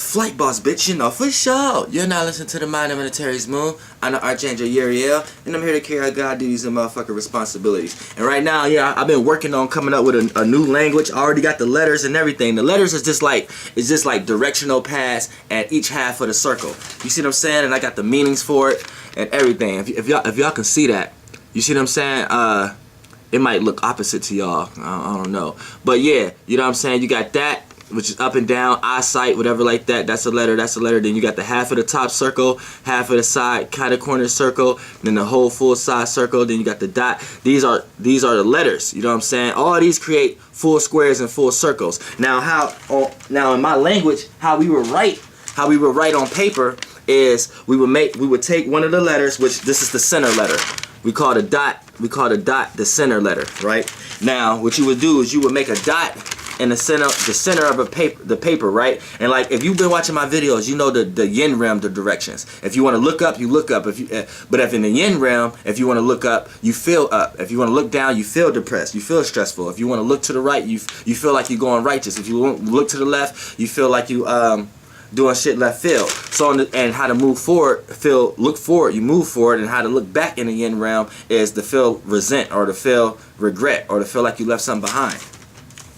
Flight Boss, bitch, you know, for sure. You're not listening to the Mind of Military's Moon. I'm the Archangel Uriel, and I'm here to carry out God duties and motherfucking responsibilities. And right now, yeah, I've been working on coming up with a new language. I already got the letters and everything. The letters is just like, it's just like directional paths at each half of the circle. You see what I'm saying? And I got the meanings for it and everything. If y'all can see that, you see what I'm saying? It might look opposite to y'all. I don't know. But yeah, you know what I'm saying? You got that, which is up and down, eyesight, whatever like that. That's a letter, that's a letter. Then you got the half of the top circle, half of the side, kind of corner circle, then the whole full size circle. Then you got the dot. These are the letters. You know what I'm saying? All these create full squares and full circles. Now now in my language, how we would write on paper is we would take one of the letters, which this is the center letter. We call the dot the center letter, right? Now what you would do is you would make a dot in the center of the paper, right? And like if you've been watching my videos, you know the yin realm, the directions. If you want to look up, you look up. But if in the yin realm, if you want to look up, you feel up. If you want to look down, you feel depressed, you feel stressful. If you want to look to the right, you feel like you're going righteous. If you look to the left, you feel like you doing shit left field. So and how to move forward, look forward, you move forward, and how to look back in the yin realm is to feel resent or to feel regret or to feel like you left something behind.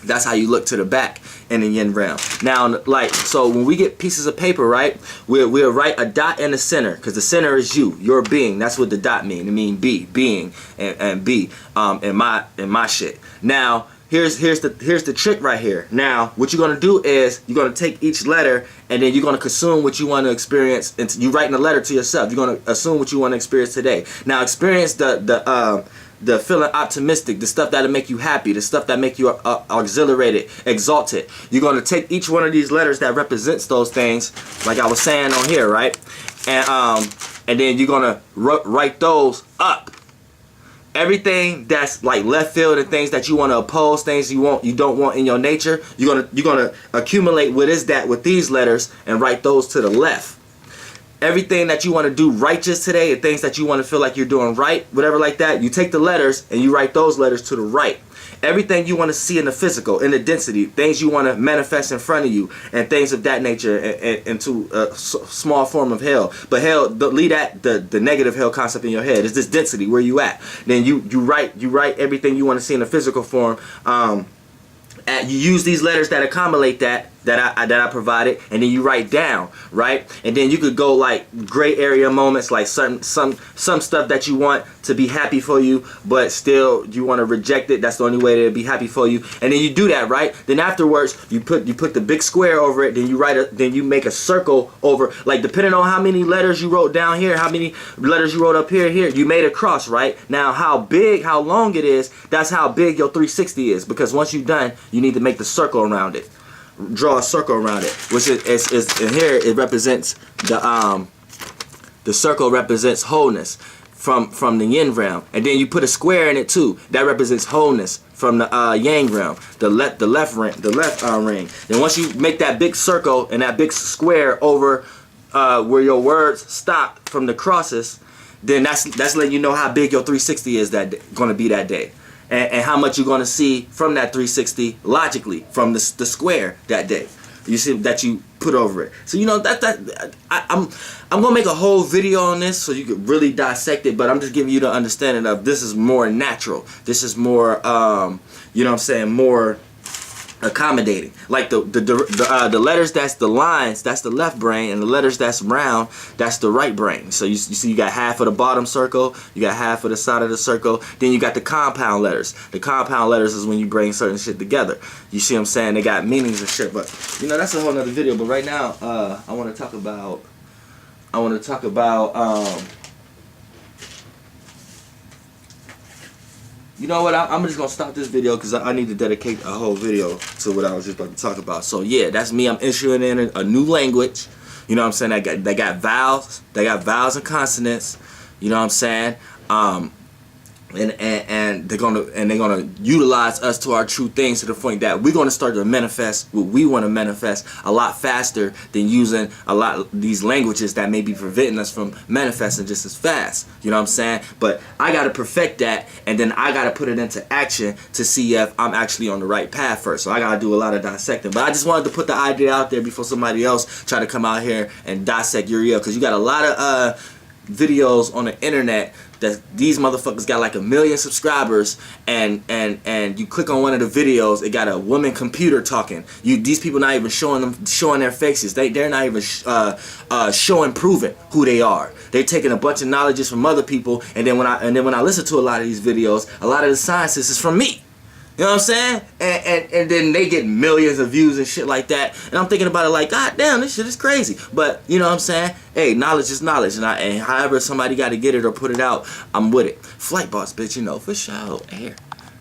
That's how you look to the back in the yin realm. Now, like, so when we get pieces of paper, right, we'll write a dot in the center, because the center is you, your being. That's what the dot mean. It mean being, and be in my shit. Now, here's the trick right here. Now, what you're gonna do is you're gonna take each letter and then you're gonna consume what you want to experience. And you writing a letter to yourself. You're gonna assume what you want to experience today. Now, experience the feeling optimistic, the stuff that'll make you happy, the stuff that make you exhilarated, exalted. You're going to take each one of these letters that represents those things, like I was saying on here, right? And then you're going to write those up. Everything that's like left field and things that you want to oppose, things you don't want in your nature, you're gonna accumulate what is that with these letters and write those to the left. Everything that you want to do righteous today, and things that you want to feel like you're doing right, whatever like that, you take the letters and you write those letters to the right. Everything you want to see in the physical, in the density, things you want to manifest in front of you, and things of that nature, and into a small form of hell. But hell, leave that the negative hell concept in your head. It's this density where you at. Then you write everything you want to see in the physical form. You use these letters that accumulate that I provided, and then you write down, right? And then you could go like gray area moments, like some stuff that you want to be happy for you, but still you want to reject it. That's the only way to be happy for you. And then you do that, right? Then afterwards you put the big square over it. Then you make a circle over, like depending on how many letters you wrote down here, how many letters you wrote up here, you made a cross, right? Now how long it is, that's how big your 360 is, because once you're done, you need to make the circle around it. Draw a circle around it, which is in here it represents the circle represents wholeness from the yin realm, and then you put a square in it too that represents wholeness from the yang realm, the left ring. Then once you make that big circle and that big square over where your words stop from the crosses, then that's letting you know how big your 360 is going to be that day. And how much you're going to see from that 360 logically from the square that day. You see that you put over it. So you know I'm gonna make a whole video on this so you could really dissect it. But I'm just giving you the understanding of this is more natural. This is more you know what I'm saying, more accommodating. Like the letters that's the lines, that's the left brain, and the letters that's round, that's the right brain. So you see you got half of the bottom circle, you got half of the side of the circle, then you got the compound letters. The compound letters is when you bring certain shit together. You see what I'm saying? They got meanings and shit, but you know that's a whole nother video. But right now I want to talk about you know what, I'm just going to stop this video because I need to dedicate a whole video to what I was just about to talk about. So yeah, that's me. I'm issuing in a new language. You know what I'm saying? They got vowels and consonants. You know what I'm saying? and they're gonna utilize us to our true things, to the point that we're gonna start to manifest what we want to manifest a lot faster than using a lot of these languages that may be preventing us from manifesting just as fast. You know what I'm saying? But I gotta perfect that, and then I gotta put it into action to see if I'm actually on the right path first. So I gotta do a lot of dissecting. But I just wanted to put the idea out there before somebody else try to come out here and dissect Uriel, because you got a lot of videos on the internet that these motherfuckers got like 1 million subscribers, and you click on one of the videos, it got a woman computer talking. These people not even showing their faces. They're not even proving who they are. They're taking a bunch of knowledges from other people, and then when I listen to a lot of these videos, a lot of the sciences is from me. You know what I'm saying? And then they get millions of views and shit like that. And I'm thinking about it like, God damn, this shit is crazy. But, you know what I'm saying? Hey, knowledge is knowledge. And however somebody got to get it or put it out, I'm with it. Flight Boss, bitch, you know, for sure. Air.